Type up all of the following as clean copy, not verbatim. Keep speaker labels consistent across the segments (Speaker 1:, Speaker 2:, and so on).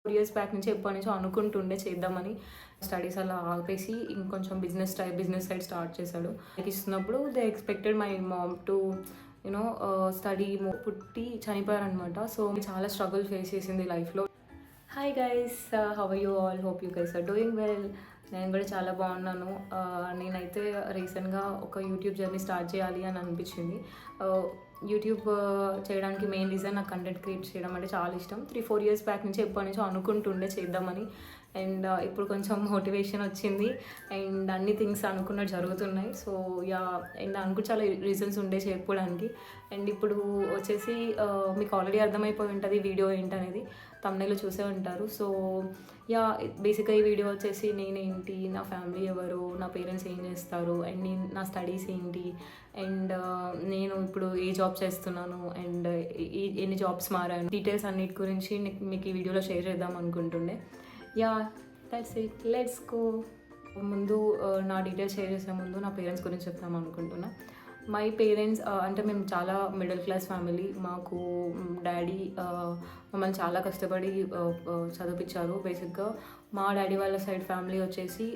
Speaker 1: 4 years back నుంచి ఎప్పటినుంచో అనుకుంటుండే చేద్దామని. స్టడీస్ అలా ఆపేసి ఇంకొంచెం బిజినెస్ సైడ్ స్టార్ట్ చేశాడు. ఇస్తున్నప్పుడు they expected my mom to study పుట్టి చనిపోయారనమాట. సో చాలా స్ట్రగుల్ ఫేస్ చేసింది లైఫ్‌లో. Hi guys, how are you all? Hope you guys are doing well. నేను కూడా చాలా బాగున్నాను. నేనైతే రీసెంట్గా ఒక యూట్యూబ్ జర్నీ స్టార్ట్ చేయాలి అని అనిపించింది. యూట్యూబ్ చేయడానికి మెయిన్ రీజన్ నాకు కంటెంట్ క్రియేట్ చేయడం అంటే చాలా ఇష్టం. 3-4 ఇయర్స్ బ్యాక్ నుంచి ఎప్పటినుంచో అనుకుంటుండే చేద్దామని. అండ్ ఇప్పుడు కొంచెం మోటివేషన్ వచ్చింది అండ్ అన్ని థింగ్స్ అనుకున్నట్టు జరుగుతున్నాయి. సో యా, అండ్ దానికి కూడా చాలా రీజన్స్ ఉండే చెప్పుకోవడానికి. అండ్ ఇప్పుడు వచ్చేసి మీకు ఆల్రెడీ అర్థమైపోయి ఉంటుంది వీడియో ఏంటనేది, తమ్నైల్లో చూసే ఉంటారు. సో యా, బేసిక్గా ఈ వీడియో వచ్చేసి నేనేంటి, నా ఫ్యామిలీ ఎవరు, నా పేరెంట్స్ ఏం చేస్తారు, అండ్ నా స్టడీస్ ఏంటి, అండ్ నేను ఇప్పుడు ఏ జాబ్ చేస్తున్నాను, అండ్ ఎన్ని జాబ్స్ మారాను, డీటెయిల్స్ అన్నిటి గురించి మీకు ఈ వీడియోలో షేర్ చేద్దాం అనుకుంటుండే. Yeah, that's it, let's go. ముందు నా డీటెయిల్స్ షేర్ చేసే ముందు నా పేరెంట్స్ గురించి చెప్తాం అనుకుంటున్నా. మై పేరెంట్స్ అంటే మేము చాలా మిడిల్ క్లాస్ ఫ్యామిలీ. మాకు డాడీ మమ్మల్ని చాలా కష్టపడి చదివించారు. బేసిక్గా మా డాడీ వాళ్ళ సైడ్ ఫ్యామిలీ వచ్చేసి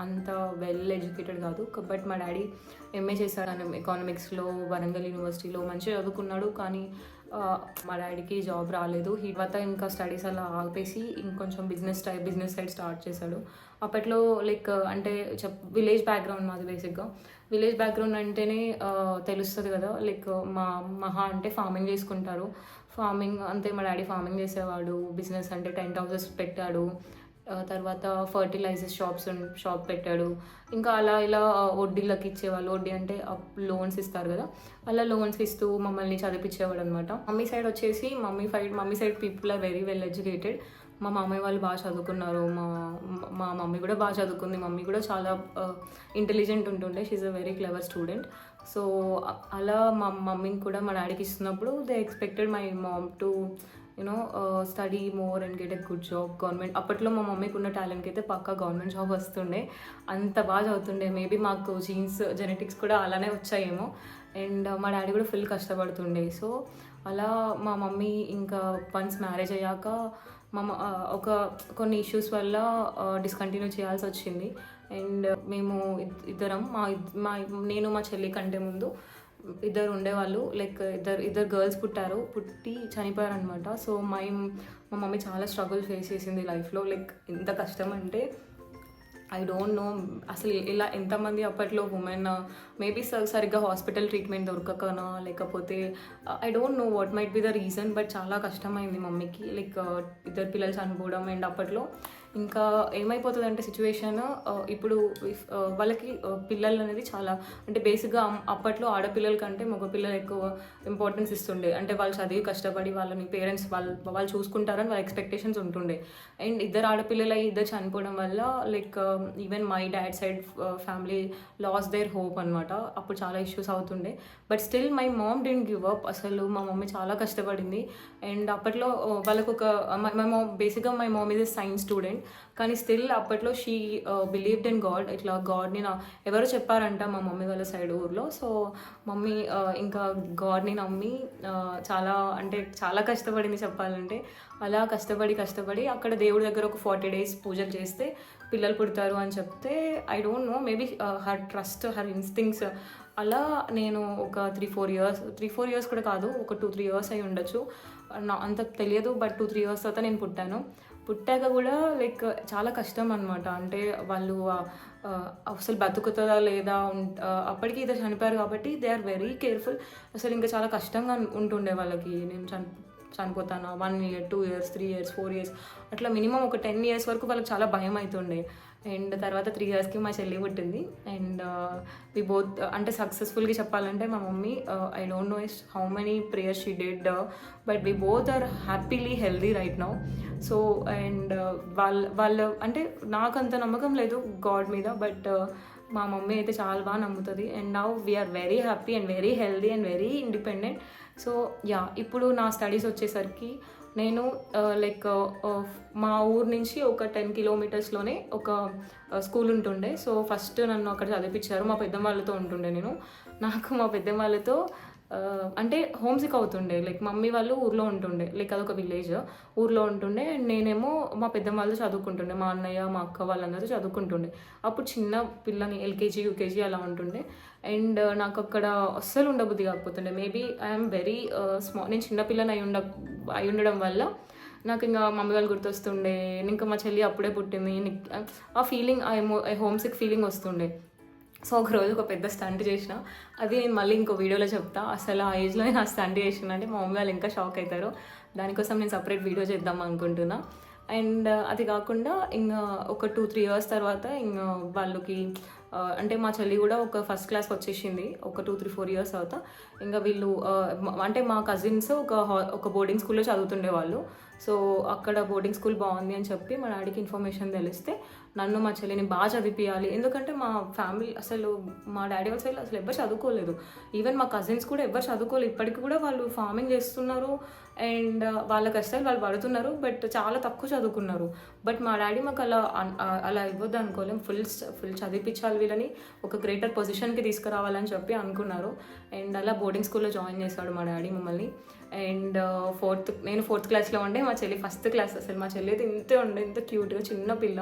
Speaker 1: అంత వెల్ ఎడ్యుకేటెడ్ కాదు. బట్ మా డాడీ ఎంఏ చేశాడు ఎకానమిక్స్లో వరంగల్ యూనివర్సిటీలో, మంచిగా చదువుకున్నాడు. కానీ మా డాడీకి జాబ్ రాలేదు. తర్వాత ఇంకా స్టడీస్ అలా ఆపేసి ఇంకొంచెం బిజినెస్ సైడ్ స్టార్ట్ చేశాడు. అప్పట్లో లైక్ అంటే విలేజ్ బ్యాక్గ్రౌండ్ మాది. బేసిక్గా విలేజ్ బ్యాక్గ్రౌండ్ అంటేనే తెలుస్తుంది కదా, లైక్ మహా అంటే ఫార్మింగ్ చేసుకుంటారు. ఫార్మింగ్ అంతే, మా డాడీ ఫార్మింగ్ చేసేవాడు. బిజినెస్ అంటే టెంట్ హౌసెస్ పెట్టాడు. తర్వాత ఫర్టిలైజర్స్ షాప్ పెట్టాడు. ఇంకా అలా ఇలా వడ్డీలకు ఇచ్చేవాళ్ళు. వడ్డీ అంటే లోన్స్ ఇస్తారు కదా, అలా లోన్స్ ఇస్తూ మమ్మల్ని చదివించేవాడు అనమాట. మమ్మీ సైడ్ వచ్చేసి mummy side people are very well educated. మా మామయ్య వాళ్ళు బాగా చదువుకున్నారు. మా మమ్మీ కూడా బాగా చదువుకుంది. మమ్మీ కూడా చాలా ఇంటెలిజెంట్ ఉంటుండే. She's a very clever student. So అలా మా మమ్మీని కూడా మా డాడీకి ఇస్తున్నప్పుడు they expected my mom to study more and get a good job. Government అప్పట్లో మా మమ్మీకి ఉన్న టాలెంట్కి అయితే పక్కా గవర్నమెంట్ జాబ్ వస్తుండే. అంత బాగా చదువుతుండే. మేబీ మాకు జెనెటిక్స్ కూడా అలానే వచ్చాయేమో. అండ్ మా డాడీ కూడా ఫుల్ కష్టపడుతుండే. సో అలా మా మమ్మీ ఇంకా వన్స్ మ్యారేజ్ అయ్యాక కొన్ని ఇష్యూస్ వల్ల డిస్కంటిన్యూ చేయాల్సి వచ్చింది. అండ్ మేము ఇద్దరం నేను మా చెల్లి కంటే ముందు ఇద్దరు ఉండేవాళ్ళు. లైక్ ఇద్దరు గర్ల్స్ పుట్టి చనిపోయారు అనమాట. సో మా మమ్మీ చాలా స్ట్రగుల్ ఫేస్ చేసింది లైఫ్లో. లైక్ ఎంత కష్టం అంటే ఐ డోంట్ నో అసలు ఇలా ఎంతమంది అప్పట్లో ఉమెన్ మేబీ సరిగ్గా హాస్పిటల్ ట్రీట్మెంట్ దొరకకనా, లేకపోతే I don't know what might be the reason, but చాలా కష్టమైంది మమ్మీకి. లైక్ ఇద్దరు పిల్లలు చనిపోవడం. అండ్ అప్పట్లో ఇంకా ఏమైపోతుంది అంటే సిచ్యువేషన్, ఇప్పుడు వాళ్ళకి పిల్లలు అనేది చాలా అంటే బేసిక్గా అప్పట్లో ఆడపిల్లల కంటే మగ పిల్లలు ఎక్కువ ఇంపార్టెన్స్ ఇస్తుండే. అంటే వాళ్ళు చదివి కష్టపడి వాళ్ళని పేరెంట్స్ వాళ్ళు చూసుకుంటారని వాళ్ళ ఎక్స్పెక్టేషన్స్ ఉంటుండే. అండ్ ఇద్దరు ఆడపిల్లలు ఇద్దరు చనిపోవడం వల్ల like even my dad side family lost their hope అనమాట. అప్పుడు చాలా ఇష్యూస్ అవుతుండే. But still my mom didn't give up. అసలు మా మమ్మీ చాలా కష్టపడింది. అండ్ అప్పట్లో వాళ్ళకు బేసిక్గా my mom is a science student. కానీ స్టిల్ అప్పట్లో షీ బిలీవ్డ్ ఇన్ గాడ్. ఇట్లా గాడ్ని ఎవరో చెప్పారంట మా మమ్మీ వాళ్ళ సైడ్ ఊర్లో. సో మమ్మీ ఇంకా గాడ్ని నమ్మి చాలా కష్టపడింది చెప్పాలంటే. అలా కష్టపడి అక్కడ దేవుడి దగ్గర ఒక 40 days పూజలు చేస్తే పిల్లలు పుడతారు అని చెప్తే I don't no, maybe her trust, her instincts అలా నేను ఒక 3-4 years కూడా కాదు, ఒక 2-3 years అయి ఉండొచ్చు, అంత తెలియదు. బట్ 2-3 years తర్వాత నేను పుట్టాక కూడా లైక్ చాలా కష్టం అనమాట. అంటే వాళ్ళు అసలు బతుకుతుందా లేదా, అప్పటికి ఇద్దరు చనిపోయారు కాబట్టి దే ఆర్ వెరీ కేర్ఫుల్. అసలు ఇంకా చాలా కష్టంగా ఉంటుండే వాళ్ళకి. నేను చనిపోతాను 1 year, 2 years, 3 years, 4 years అట్లా మినిమం ఒక 10 years వరకు వాళ్ళకి చాలా భయం అవుతుండే. అండ్ తర్వాత 3 yearsకి మా చెల్లి పుట్టింది. అండ్ వి బోత్ అంటే సక్సెస్ఫుల్గా చెప్పాలంటే మా మమ్మీ I don't know how many prayers she did, but we both are happily healthy right now. So and వాళ్ళు అంటే నాకు అంత నమ్మకం లేదు గాడ్ మీద, బట్ మా మమ్మీ అయితే చాలా బాగా నమ్ముతుంది. And now we are very happy and very healthy and very independent. So yeah, ఇప్పుడు నా స్టడీస్ వచ్చేసరికి నేను లైక్ మా ఊరు నుంచి ఒక 10 kilometersలోనే ఒక స్కూల్ ఉంటుండే. సో ఫస్ట్ నన్ను అక్కడ చదివించారు. మా పెద్దమ్మ వాళ్ళతో ఉంటుండే నేను. నాకు మా పెద్దమ్మ వాళ్ళతో అంటే హోమ్ సిక్ అవుతుండే. లైక్ మమ్మీ వాళ్ళు ఊర్లో ఉంటుండే, లైక్ అదొక విలేజ్, ఊర్లో ఉంటుండే. అండ్ నేనేమో మా పెద్దమ్మ వాళ్ళతో చదువుకుంటుండే, మా అన్నయ్య మా అక్క వాళ్ళందరితో చదువుకుంటుండే. అప్పుడు చిన్న పిల్లని ఎల్కేజీ యూకేజీ అలా ఉంటుండే. అండ్ నాకు అక్కడ అస్సలు ఉండబుద్ధి కాకపోతుండే. మేబీ ఐఎమ్ వెరీ నేను చిన్న పిల్లని అయి ఉండడం వల్ల నాకు ఇంకా మమ్మీ వాళ్ళు గుర్తొస్తుండే. ఇంకా మా చెల్లి అప్పుడే పుట్టింది, ఆ ఫీలింగ్, ఆ హోమ్ సిక్ ఫీలింగ్ వస్తుండే. సో ఒకరోజు ఒక పెద్ద స్టంట్ చేసిన, అది నేను మళ్ళీ ఇంకో వీడియోలో చెప్తా. అసలు ఆ ఏజ్లో నేను ఆ స్టంట్ చేసిన అంటే మా మమ్మీ వాళ్ళు ఇంకా షాక్ అవుతారు. దానికోసం నేను సపరేట్ వీడియో చేద్దాం అనుకుంటున్నా. అండ్ అది కాకుండా ఇంకా ఒక 2-3 years తర్వాత ఇంకా వాళ్ళకి అంటే మా చెల్లి కూడా ఒక ఫస్ట్ క్లాస్కి వచ్చేసింది. ఒక 2-3-4 years తర్వాత ఇంకా వీళ్ళు అంటే మా కజిన్స్ ఒక బోర్డింగ్ స్కూల్లో చదువుతుండే వాళ్ళు. సో అక్కడ బోర్డింగ్ స్కూల్ బాగుంది అని చెప్పి మా డాడీకి ఇన్ఫర్మేషన్ తెలిస్తే నన్ను మా చెల్లిని బాగా చదివించాలి. ఎందుకంటే మా ఫ్యామిలీ అసలు మా డాడీ వాళ్ళ సైడ్ అసలు ఎవరు చదువుకోలేదు. ఈవెన్ మా కజిన్స్ కూడా ఎవరు చదువుకోలేదు. ఇప్పటికి కూడా వాళ్ళు ఫార్మింగ్ చేస్తున్నారు అండ్ వాళ్ళ కష్టాలు వాళ్ళు పడుతున్నారు, బట్ చాలా తక్కువ చదువుకున్నారు. బట్ మా డాడీ మాకు అలా ఇవ్వద్దు అనుకోలేం. ఫుల్ చదివించాలి, వీళ్ళని ఒక గ్రేటర్ పొజిషన్కి తీసుకురావాలని చెప్పి అనుకున్నారు. అండ్ అలా బోర్డింగ్ స్కూల్లో జాయిన్ చేశాడు మా డాడీ మమ్మల్ని. అండ్ నేను 4th క్లాస్లో ఉండే, మా చెల్లి 1st క్లాస్. అసలు మా చెల్లి అయితే ఇంతే ఉండే, ఇంత క్యూట్గా చిన్న పిల్ల.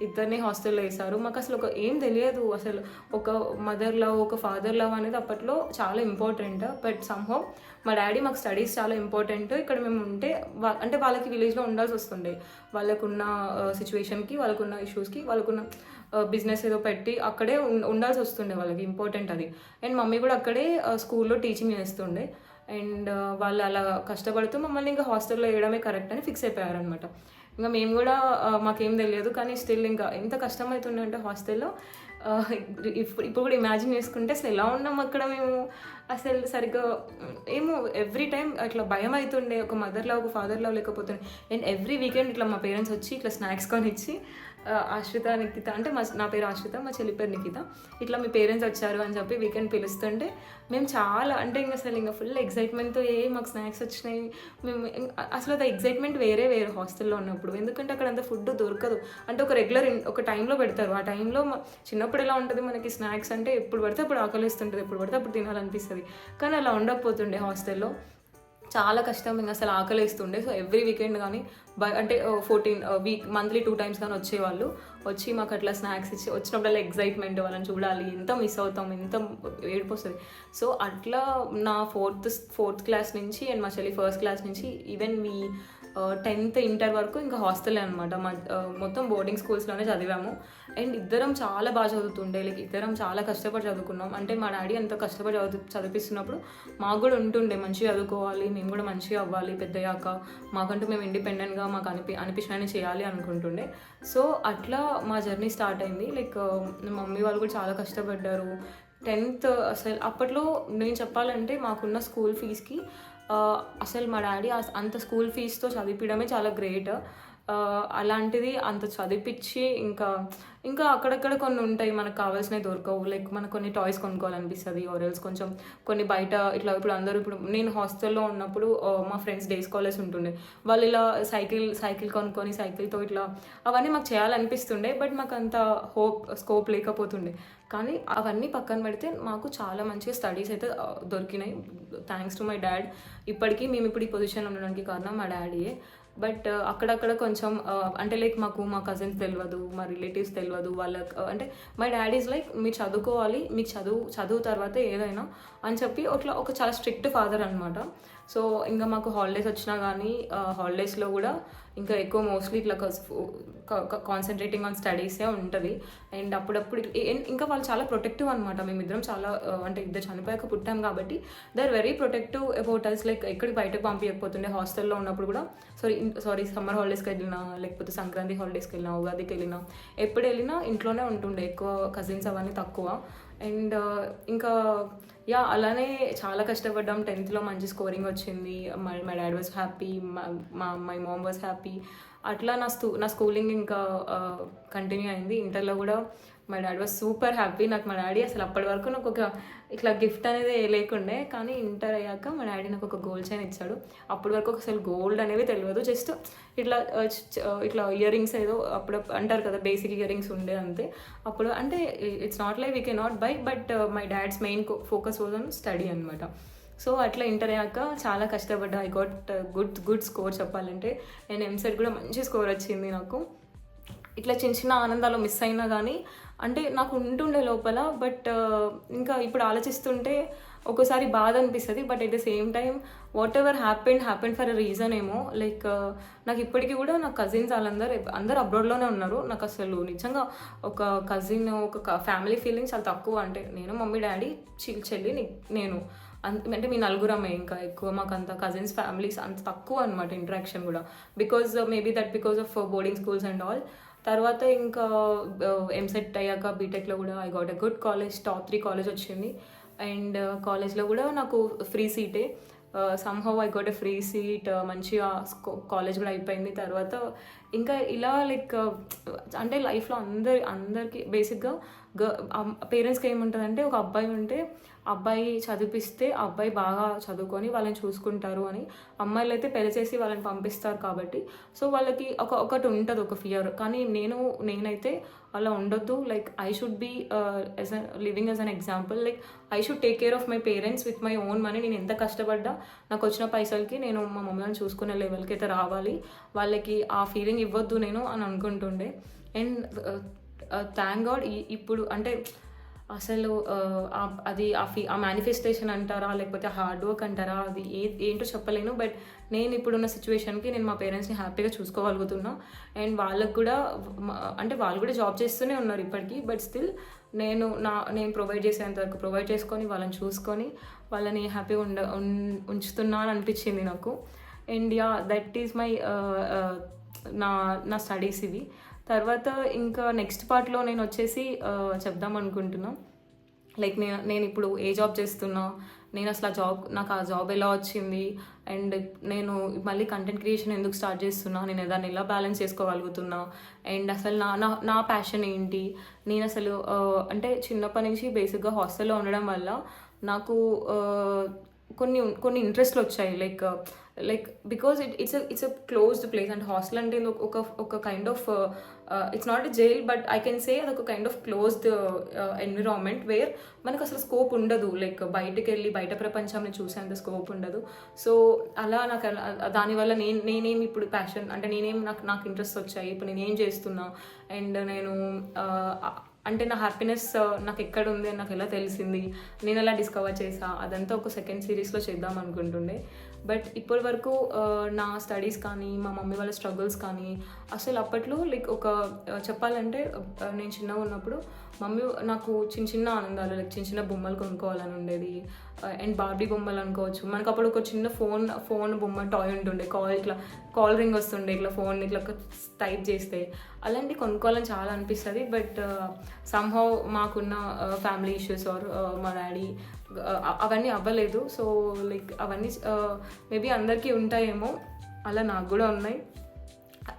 Speaker 1: ఇద్దరిని హాస్టల్లో వేశారు. మాకు అసలు ఏం తెలియదు. అసలు ఒక మదర్ లవ్, ఒక ఫాదర్ లవ్ అనేది అప్పట్లో చాలా ఇంపార్టెంట్. బట్ సమ్హౌ మా డాడీ మాకు స్టడీస్ చాలా ఇంపార్టెంట్. ఇక్కడ మేము ఉంటే అంటే వాళ్ళకి విలేజ్లో ఉండాల్సి వస్తుండే. వాళ్ళకున్న సిచ్యువేషన్కి, వాళ్ళకున్న ఇష్యూస్కి, వాళ్ళకున్న బిజినెస్ ఏదో పెట్టి అక్కడే ఉండాల్సి వస్తుండే. వాళ్ళకి ఇంపార్టెంట్ అది. అండ్ మమ్మీ కూడా అక్కడే స్కూల్లో టీచింగ్ చేస్తుండే. అండ్ వాళ్ళు అలా కష్టపడుతూ మమ్మల్ని ఇంకా హాస్టల్లో వేయడమే కరెక్ట్ అని ఫిక్స్ అయిపోయారనమాట. ఇంకా మేము కూడా మాకేం తెలియదు, కానీ స్టిల్ ఇంకా ఎంత కష్టమవుతుండే అంటే హాస్టల్లో. ఇప్పుడు కూడా ఇమాజిన్ చేసుకుంటే అసలు ఎలా ఉన్నాం అక్కడ మేము. అసలు సరిగ్గా ఏమో ఎవ్రీ టైం అట్లా భయం అవుతుండే, ఒక మదర్ లవ్, ఒక ఫాదర్ లవ్ లేకపోతుండే. అండ్ ఎవ్రీ వీకెండ్ ఇట్లా మా పేరెంట్స్ వచ్చి ఇట్లా స్నాక్స్ కొని ఇచ్చి, ఆశ్రిత, నిఖిత అంటే నా పేరు ఆశ్రిత, మా చెల్లి పేరు నిఖిత, ఇట్లా మీ పేరెంట్స్ వచ్చారు అని చెప్పి వీకెండ్ పిలుస్తుంటే మేము చాలా అంటే ఇంకా అసలు ఇంకా ఫుల్ ఎక్సైట్మెంట్తో మాకు స్నాక్స్ వచ్చినాయి. మేము అసలు అది ఎక్సైట్మెంట్ వేరే హాస్టల్లో ఉన్నప్పుడు. ఎందుకంటే అక్కడ అంత ఫుడ్ దొరకదు. అంటే ఒక రెగ్యులర్ ఒక టైంలో పెడతారు. ఆ టైంలో చిన్నప్పుడు ఎలా ఉంటుంది మనకి స్నాక్స్ అంటే ఎప్పుడు పడితే అప్పుడు ఆకలిస్తుంటుంది, ఎప్పుడు పడితే అప్పుడు తినాలనిపిస్తుంది. కానీ అలా ఉండకపోతుండే హాస్టల్లో. చాలా కష్టం, ఇంకా అసలు ఆకలిస్తుండే. సో ఎవ్రీ వీకెండ్ కానీ అంటే 14 మంత్లీ 2 times కానీ వచ్చేవాళ్ళు. వచ్చి మాకు అట్లా స్నాక్స్ ఇచ్చి, వచ్చినప్పుడల్లా ఎక్సైట్మెంట్, వాళ్ళని చూడాలి, ఎంత మిస్ అవుతాం, ఎంత ఏడుపు వస్తుంది. సో అట్లా నా 4th క్లాస్ నుంచి అండ్ మా చెల్లి 1st క్లాస్ నుంచి ఈవెన్ 10th ఇంటర్ వరకు ఇంకా హాస్టలే అనమాట. మొత్తం బోర్డింగ్ స్కూల్స్లోనే చదివాము. అండ్ ఇద్దరం చాలా బాగా చదువుతుండే, లైక్ ఇద్దరం చాలా కష్టపడి చదువుకున్నాం. అంటే మా డాడీ అంత కష్టపడి చదివిస్తున్నప్పుడు మాకు కూడా ఉంటుండే మంచిగా చదువుకోవాలి, మేము కూడా మంచిగా అవ్వాలి పెద్దయ్యాక, మాకంటూ మేము ఇండిపెండెంట్గా మాకు అనిపించినవి చేయాలి అనుకుంటుండే. సో అట్లా మా జర్నీ స్టార్ట్ అయింది. లైక్ మమ్మీ వాళ్ళు కూడా చాలా కష్టపడ్డారు. 10th అసలు అప్పట్లో నేను చెప్పాలంటే మాకున్న స్కూల్ ఫీజ్కి అసలు మా డాడీ అంత స్కూల్ ఫీజుతో చదివించడమే చాలా గ్రేట్. అలాంటిది అంత చదివించి ఇంకా అక్కడక్కడ కొన్ని ఉంటాయి మనకు కావాల్సినవి దొరకవు. లైక్ మనకు కొన్ని టాయ్స్ కొనుక్కోవాలనిపిస్తుంది, ఆర్ఎల్స్ కొంచెం కొన్ని బయట ఇట్లా. ఇప్పుడు నేను హాస్టల్లో ఉన్నప్పుడు మా ఫ్రెండ్స్ డే స్కాలర్స్ ఉంటుండే, వాళ్ళు ఇలా సైకిల్ కొనుక్కొని సైకిల్తో ఇట్లా అవన్నీ మాకు చేయాలనిపిస్తుండే. బట్ మాకు అంత స్కోప్ లేకపోతుండే. కానీ అవన్నీ పక్కన పెడితే మాకు చాలా మంచిగా స్టడీస్ అయితే దొరికినాయి, థ్యాంక్స్ టు మై డాడ్. ఇప్పటికీ మేము ఇప్పుడు ఈ పొజిషన్లో ఉండడానికి కారణం మా డాడీయే. బట్ అక్కడక్కడ కొంచెం అంటే లైక్ మా కజిన్స్ తెలియదు, మా రిలేటివ్స్ తెలియదు వాళ్ళకి. అంటే మై డాడీ ఈజ్ లైక్ మీరు చదువుకోవాలి, మీకు చదువు తర్వాత ఏదైనా అని చెప్పి ఒక చాలా స్ట్రిక్ట్ ఫాదర్ అనమాట. సో ఇంకా మాకు హాలిడేస్ వచ్చినా కానీ హాలిడేస్లో కూడా ఇంకా ఎక్కువ మోస్ట్లీ ఇట్లా కాన్సన్ట్రేటింగ్ ఆన్ స్టడీసే ఉంటుంది. అండ్ అప్పుడప్పుడు ఇంకా వాళ్ళు చాలా ప్రొటెక్టివ్ అనమాట. మేమిద్దరం చాలా అంటే ఇద్దరు చనిపోయాక పుట్టాం కాబట్టి they are very protective about us. Like ఎక్కడికి బయటకు పంపించకపోతుండే. హాస్టల్లో ఉన్నప్పుడు కూడా సారీ సమ్మర్ హాలిడేస్కి వెళ్ళినా, లేకపోతే సంక్రాంతి హాలిడేస్కి వెళ్ళినా, ఉగాదికి వెళ్ళినా, ఎప్పుడు వెళ్ళినా ఇంట్లోనే ఉంటుండే. ఎక్కువ కజిన్స్ అవన్నీ తక్కువ. అండ్ ఇంకా అలానే చాలా కష్టపడ్డాం. 10th మంచి స్కోరింగ్ వచ్చింది. My dad was happy, my mom was happy. అట్లా నా స్కూలింగ్ ఇంకా కంటిన్యూ అయింది. ఇంటర్లో కూడా my dad was super happy. నాకు మా డాడీ అసలు అప్పటి వరకు నాకు ఒక ఇట్లా గిఫ్ట్ అనేది లేకుండే, కానీ ఇంటర్ అయ్యాక మా డాడీ నాకు ఒక గోల్డ్ చైన్ ఇచ్చాడు. అప్పటి వరకు అసలు గోల్డ్ అనేవి తెలియదు, జస్ట్ ఇట్లా ఇయర్ రింగ్స్ ఏదో అప్పుడు అంటారు కదా, బేసిక్ ఇయర్ రింగ్స్ ఉండే అంతే. అప్పుడు అంటే it's not like we can not buy, but my dad's main focus was on study అనమాట. సో అట్లా ఇంటర్ అయ్యాక చాలా కష్టపడ్డా. ఐ గాట్ గుడ్ స్కోర్ చెప్పాలంటే. నేను ఎంసెట్ కూడా మంచి స్కోర్ వచ్చింది నాకు. ఇట్లా చిన్న చిన్న ఆనందాలు మిస్ అయినా కానీ అంటే నాకు ఉంటుండే లోపల. బట్ ఇంకా ఇప్పుడు ఆలోచిస్తుంటే ఒక్కోసారి బాధ అనిపిస్తుంది. But at the same time what ever happened for a reason ఏమో. లైక్ నాకు ఇప్పటికీ కూడా నా కజిన్స్ అందరూ అబ్రాడ్లోనే ఉన్నారు. నాకు అసలు నిజంగా ఒక కజిన్, ఒక ఫ్యామిలీ ఫీలింగ్స్ చాలా తక్కువ. అంటే నేను, మమ్మీ, డాడీ, చెల్లి, నేను అంటే మీ నలుగురమే. ఇంకా ఎక్కువ మాకు అంత కజిన్స్ ఫ్యామిలీస్ అంత తక్కువ అనమాట ఇంటరాక్షన్ కూడా. Because of boarding schools and all. తర్వాత ఇంకా ఎంసెట్ అయ్యాక బీటెక్లో కూడా I got a good college, top 3 college వచ్చింది. అండ్ కాలేజ్లో కూడా నాకు ఫ్రీ సీటే. Somehow I got a free seat. మంచిగా కాలేజ్ కూడా అయిపోయింది. తర్వాత ఇంకా ఇలా లైక్ అంటే లైఫ్లో అందరికీ బేసిక్గా పేరెంట్స్కి ఏముంటుందంటే, ఒక అబ్బాయి ఉంటే అబ్బాయి చదివిపిస్తే అబ్బాయి బాగా చదువుకొని వాళ్ళని చూసుకుంటారు అని. అమ్మాయిలు అయితే పెళ్లి చేసి వాళ్ళని పంపిస్తారు కాబట్టి సో వాళ్ళకి ఒకటి ఉంటుంది, ఒక ఫియర్. కానీ నేనైతే అలా ఉండొద్దు. Like I should be living as an example. Like I should take care of my parents with my own money. నేను ఎంత కష్టపడ్డా నాకు వచ్చిన పైసలకి నేను మా మమ్మల్ని చూసుకునే లెవెల్కి అయితే రావాలి. వాళ్ళకి ఆ ఫీలింగ్ ఇవ్వద్దు నేను అని అనుకుంటుండే. అండ్ థ్యాంక్ గాడ్ ఇప్పుడు అంటే అసలు అది ఆ మేనిఫెస్టేషన్ అంటారా, లేకపోతే హార్డ్ వర్క్ అంటారా, అది ఏంటో చెప్పలేను. బట్ నేను ఇప్పుడున్న సిచ్యువేషన్కి నేను మా పేరెంట్స్ని హ్యాపీగా చూసుకోగలుగుతున్నా. అండ్ వాళ్ళకు కూడా అంటే వాళ్ళు కూడా జాబ్ చేస్తూనే ఉన్నారు ఇప్పటికీ. బట్ స్టిల్ నేను ప్రొవైడ్ చేసేంత వరకు ప్రొవైడ్ చేసుకొని వాళ్ళని చూసుకొని వాళ్ళని హ్యాపీగా ఉంచుతున్నా అని అనిపించింది నాకు. And yeah, that is my నా స్టడీస్ ఇవి. తర్వాత ఇంకా నెక్స్ట్ పార్ట్లో నేను వచ్చేసి చెప్దాం అనుకుంటున్నా. లైక్ నేను ఇప్పుడు ఏ జాబ్ చేస్తున్నా, నేను అసలు నాకు ఆ జాబ్ ఎలా వచ్చింది, అండ్ నేను మళ్ళీ కంటెంట్ క్రియేషన్ ఎందుకు స్టార్ట్ చేస్తున్నా, నేను దాన్ని ఎలా బ్యాలెన్స్ చేసుకోగలుగుతున్నా, అండ్ అసలు నా ప్యాషన్ ఏంటి. నేను అసలు అంటే చిన్నప్పటి నుంచి బేసిక్గా హాస్టల్లో ఉండడం వల్ల నాకు కొన్ని ఇంట్రెస్ట్లు వచ్చాయి. Like because it's a closed place. And hostel అంటే ఒక kind of it's not a jail, but I can say అదొక kind of closed environment where మనకు అసలు స్కోప్ ఉండదు. లైక్ బయటకు వెళ్ళి బయట ప్రపంచాన్ని చూసేంత స్కోప్ ఉండదు. సో అలా నాకు దానివల్ల నేనేమి ఇప్పుడు ప్యాషన్ అంటే నాకు ఇంట్రెస్ట్ వచ్చాయి, ఇప్పుడు నేనేం చేస్తున్నా, అండ్ నేను అంటే నా హ్యాపీనెస్ నాకు ఎక్కడ ఉంది అని నాకు ఎలా తెలిసింది, నేను ఎలా డిస్కవర్ చేసా, అదంతా ఒక సెకండ్ సిరీస్లో చేద్దాం అనుకుంటుండే. బట్ ఇప్పటి వరకు నా స్టడీస్ కానీ మా మమ్మీ వాళ్ళ స్ట్రగుల్స్ కానీ అసలు అప్పట్లో లైక్ చెప్పాలంటే నేను చిన్నగా ఉన్నప్పుడు మమ్మీ నాకు చిన్న ఆనందాలు, లైక్ చిన్న బొమ్మలు కొనుక్కోవాలని ఉండేది. అండ్ బార్బీ బొమ్మలు అనుకోవచ్చు. మనకు అప్పుడు ఒక చిన్న ఫోన్ బొమ్మ టాయ్ ఉంటుండే, కాల్ రింగ్ వస్తుండే, ఇట్లా ఫోన్ ఇట్లా టైప్ చేస్తే అలాంటివి కొనుక్కోవాలని చాలా అనిపిస్తుంది. బట్ సమ్హౌ మాకున్న ఫ్యామిలీ ఇష్యూస్ ఆర్ మా డాడీ అవన్నీ అవ్వలేదు. సో లైక్ అవన్నీ మేబీ అందరికీ ఉంటాయేమో, అలా నాకు కూడా ఉన్నాయి.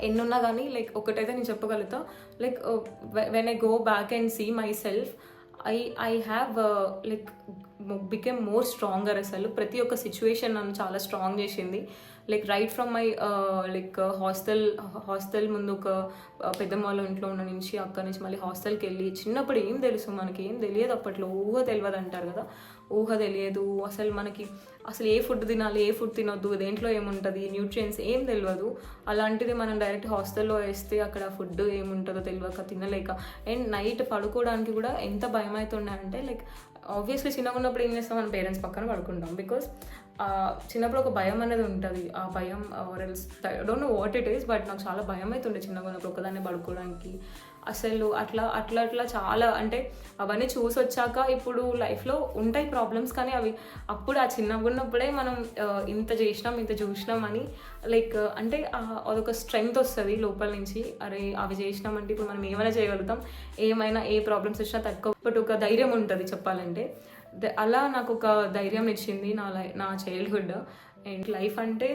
Speaker 1: ఎన్నున్నా కానీ లైక్ ఒకటైతే నేను చెప్పగలుగుతా, like when I go back and see my self, I have like become more stronger. అసలు ప్రతి ఒక్క సిచ్యువేషన్ నన్ను చాలా స్ట్రాంగ్ చేసింది. Like right from my like hostel ముందు ఒక పెద్దమ్మ వాళ్ళ ఇంట్లో ఉన్న నుంచి అక్కడి నుంచి మళ్ళీ హాస్టల్కి వెళ్ళి చిన్నప్పుడు ఏం తెలుసు, మనకి ఏం తెలియదు అప్పట్లో, ఊహ తెలియదు అంటారు కదా, ఊహ తెలియదు అసలు మనకి. అసలు ఏ ఫుడ్ తినాలి, ఏ ఫుడ్ తినొద్దు, దేంట్లో ఏముంటుంది, న్యూట్రియంట్స్ ఏం తెలియదు. అలాంటిది మనం డైరెక్ట్ హాస్టల్లో వేస్తే అక్కడ ఫుడ్ ఏముంటుందో తెలియక తినలేక, అండ్ నైట్ పడుకోవడానికి కూడా ఎంత భయం అవుతుండే అంటే, లైక్ ఆబ్వియస్లీ చిన్నగా ఉన్నప్పుడు ఏం చేస్తాం, మన పేరెంట్స్ పక్కన పడుకుంటాం. బికాస్ చిన్నప్పుడు ఒక భయం అనేది ఉంటుంది. ఆ భయం don't know what it is, but నాకు చాలా భయం అవుతుండే చిన్నగా ఉన్నప్పుడు ఒకదాన్ని పడుకోవడానికి. అసలు అట్లా చాలా అంటే అవన్నీ చూసి వచ్చాక ఇప్పుడు లైఫ్లో ఉంటాయి ప్రాబ్లమ్స్, కానీ అవి అప్పుడు ఆ చిన్నగా ఉన్నప్పుడే మనం ఇంత చూసినాం అని లైక్ అంటే అదొక స్ట్రెంగ్త్ వస్తుంది లోపల నుంచి. అరే అవి చేసినామంటే ఇప్పుడు మనం ఏమైనా చేయగలుగుతాం, ఏ ప్రాబ్లమ్స్ వచ్చినా తక్కువ, బట్ ఒక ధైర్యం ఉంటుంది చెప్పాలంటే. అలా నాకు ఒక ధైర్యం ఇచ్చింది నా చైల్డ్హుడ్. అండ్ లైఫ్ అంటే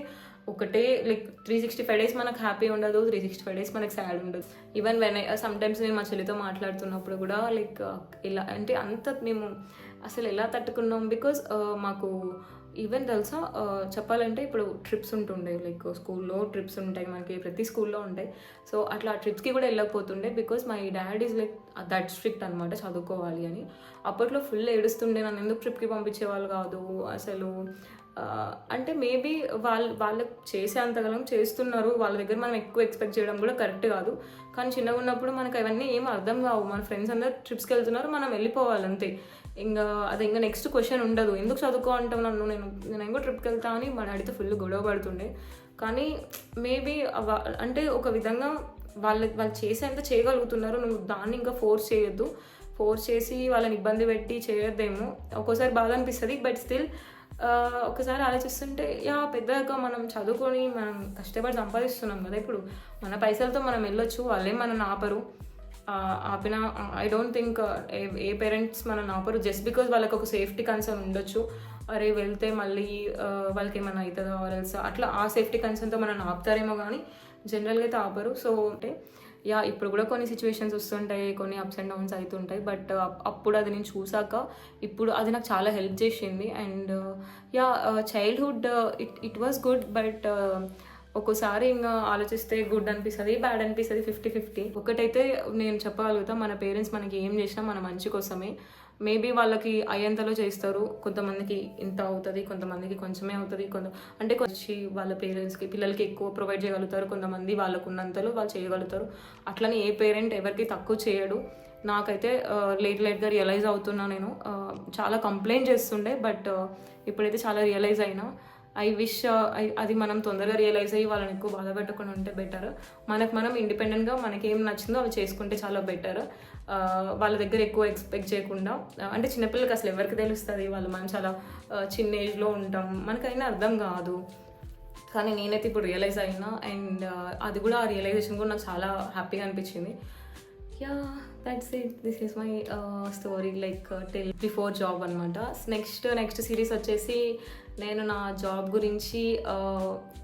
Speaker 1: ఒకటే లైక్ 365 days మనకు హ్యాపీ ఉండదు, 365 days మనకు సాడ్ ఉండదు. ఈవెన్ సమ్టైమ్స్ మేము మా చెల్లితో మాట్లాడుతున్నప్పుడు కూడా లైక్ ఇలా అంటే అంత మేము అసలు ఎలా తట్టుకున్నాం. బికాజ్ మాకు ఈవెన్ తెలుసా చెప్పాలంటే ఇప్పుడు ట్రిప్స్ ఉంటుండే, లైక్ స్కూల్లో ట్రిప్స్ ఉంటాయి మనకి, ప్రతి స్కూల్లో ఉంటాయి. సో అట్లా ట్రిప్స్కి కూడా వెళ్ళకపోతుండే because my dad is like that strict అనమాట, చదువుకోవాలి అని. అప్పట్లో ఫుల్ ఏడుస్తుండే, నన్ను ఎందుకు ట్రిప్కి పంపించేవాళ్ళు కాదు అసలు. అంటే మేబీ వాళ్ళకి చేసే అంతగానం చేస్తున్నారు, వాళ్ళ దగ్గర మనం ఎక్కువ ఎక్స్పెక్ట్ చేయడం కూడా కరెక్ట్ కాదు. కానీ చిన్నగా ఉన్నప్పుడు మనకు అవన్నీ ఏం అర్థం కావు. మన ఫ్రెండ్స్ అందరూ ట్రిప్స్కి వెళ్తున్నారు, మనం వెళ్ళిపోవాలి అంతే. ఇంకా అది ఇంకా నెక్స్ట్ క్వశ్చన్ ఉండదు, ఎందుకు చదువుకో అంటావు నన్ను, నేను ఇంకో ట్రిప్కి వెళ్తా అని మా డాడీతో ఫుల్ గొడవ పడుతుండే. కానీ మేబీ అంటే ఒక విధంగా వాళ్ళు చేసేంత చేయగలుగుతున్నారు, నువ్వు దాన్ని ఇంకా ఫోర్స్ చేయొద్దు. ఫోర్స్ చేసి వాళ్ళని ఇబ్బంది పెట్టి చేయొద్దేమో. ఒక్కోసారి బాధ అనిపిస్తుంది, బట్ స్టిల్ ఒకసారి ఆలోచిస్తుంటే పెద్దగా మనం చదువుకొని మనం కష్టపడి సంపాదిస్తున్నాం కదా, ఇప్పుడు మన పైసలతో మనం వెళ్ళొచ్చు, వాళ్ళేం మనల్ని ఆపరు. ఆపిన I don't think A parents మనల్ని ఆపరు, జస్ట్ బికాజ్ వాళ్ళకి ఒక సేఫ్టీ కన్సర్న్ ఉండొచ్చు. అరే వెళ్తే మళ్ళీ వాళ్ళకి ఏమైనా అవుతుందో ఆర్ఎల్స్ అట్లా ఆ సేఫ్టీ కన్సర్న్తో మనల్ని ఆపుతారేమో, కానీ జనరల్గా అయితే ఆపరు. సో అంటే ఇప్పుడు కూడా కొన్ని సిచ్యువేషన్స్ వస్తుంటాయి, కొన్ని అప్స్ అండ్ డౌన్స్ అవుతుంటాయి, బట్ అప్పుడు అది నేను చూసాక ఇప్పుడు అది నాకు చాలా హెల్ప్ చేసింది. And childhood it was good, but ఒక్కోసారి ఇంకా ఆలోచిస్తే గుడ్ అనిపిస్తుంది, బ్యాడ్ అనిపిస్తుంది, 50-50. ఒకటైతే నేను చెప్పగలుగుతా, మన పేరెంట్స్ మనకి ఏం చేసినా మన మంచి కోసమే. మేబీ వాళ్ళకి అయ్యేంతలో చేస్తారు, కొంతమందికి ఇంత అవుతుంది, కొంతమందికి కొంచెమే అవుతుంది, అంటే కొంచెం వాళ్ళ పేరెంట్స్కి పిల్లలకి ఎక్కువ ప్రొవైడ్ చేయగలుగుతారు, కొంతమంది వాళ్ళకు ఉన్నంతలో వాళ్ళు చేయగలుగుతారు. అట్లని ఏ పేరెంట్ ఎవరికి తక్కువ చేయడు. నాకైతే లేట్గా రియలైజ్ అవుతున్నా నేను. చాలా కంప్లైంట్ చేస్తుండే, బట్ ఇప్పుడైతే చాలా రియలైజ్ అయినా. ఐ విష్ అది మనం తొందరగా రియలైజ్ అయ్యి వాళ్ళని ఎక్కువ బాధ పెట్టకుండా ఉంటే బెటర్. మనం ఇండిపెండెంట్గా మనకి ఏం నచ్చిందో అవి చేసుకుంటే చాలా బెటర్. వాళ్ళ దగ్గర ఎక్కువ ఎక్స్పెక్ట్ చేయకుండా. అంటే చిన్నపిల్లలకి అసలు ఎవరికి తెలుస్తుంది, వాళ్ళు మనం చాలా చిన్న ఏజ్లో ఉంటాం, మనకైనా అర్థం కాదు. కానీ నేనైతే ఇప్పుడు రియలైజ్ అయినా, అండ్ అది కూడా ఆ రియలైజేషన్ కూడా నాకు చాలా హ్యాపీగా అనిపించింది. That's it. This is my story like till before job అనమాట. నెక్స్ట్ సిరీస్ వచ్చేసి నేను నా జాబ్ గురించి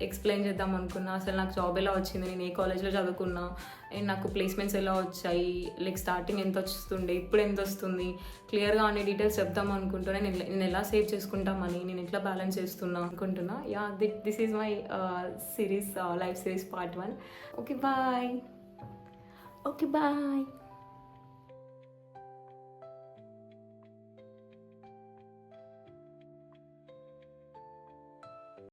Speaker 1: ఎక్స్ప్లెయిన్ చేద్దాం అనుకున్నా. అసలు నాకు జాబ్ ఎలా వచ్చింది, నేను ఏ కాలేజ్లో చదువుకున్నా, అండ్ నాకు ప్లేస్మెంట్స్ ఎలా వచ్చాయి, లైక్ స్టార్టింగ్ ఎంత వస్తుండే, ఇప్పుడు ఎంత వస్తుంది, క్లియర్గా అన్ని డీటెయిల్స్ చెప్దాం అనుకుంటున్నా. నేను ఎలా సేవ్ చేసుకుంటా మనీ, నేను ఎట్లా బ్యాలెన్స్ చేస్తున్నా అనుకుంటున్నా. This is my series, life series part 1. Okay bye.